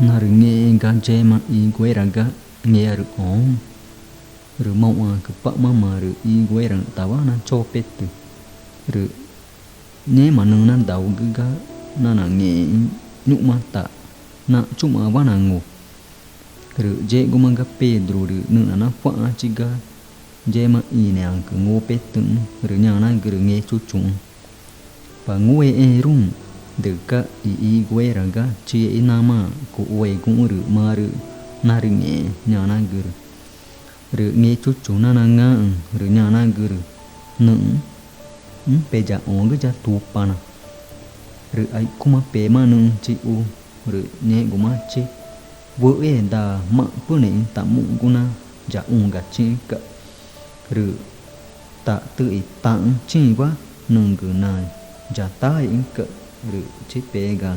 Naru nghe ga jema I gueraga nghe ru on ru mau a ke pak mama ru I guerang tawa na chopet ru nghe mà nâng na dau ga na nghe nhuk mata na cuma wana ngo ru je gumaga Pedro ru nâng na fa chiga jema I ne ang ke ngo petun ru nya na ru nghe chu chung pa ngo rung de ka I gueraga chi inama ko oi gung ru ma ru na ru nghe nya na ru nghe chu chu na nga ru nya na ru nung pe ja ong ga ja tu pa na ru ai kuma pe ma nung chi u ru nghe guma chi wo da ma pu ne ta mu guna ja ung ga chi ka ru ta tự I tang chi wa nung gu na ja ta in ka ru chi pe ga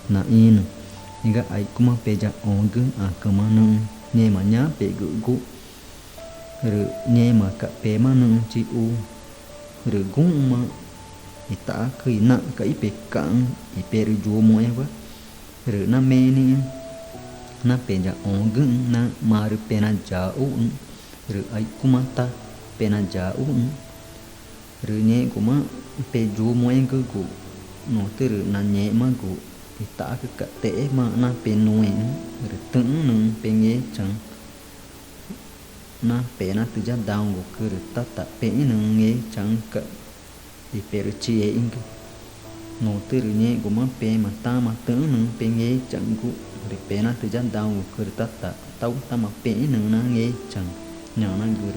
na in ga ai kuma pe ja ong gu a ka ma nung nghe mà nhá pe gu gu ru nghe mà ka pe ma nung chi u ru gung ma ita khi na ka I pe kang I pe ru ju mo ya wa ru na me ni na pe ja ong gu na ma ru pe na ja u ru ai kuma ta pe na ja u ru nghe kuma pe ju mo ya gu gu no te ru na nhẹ ma gu ita ka te ma na pe no ru tung nung pe nghe chang na pe na tu ja daung gu ku ru ta ta pe nung nghe chang ka I pe ru chi ing no te ru nghe gu ma pe ma ta ma tung nung pe nghe chang gu ru pe na tu ja daung gu ku ru ta ta tau ta ma pe nung na nghe chang nya na gu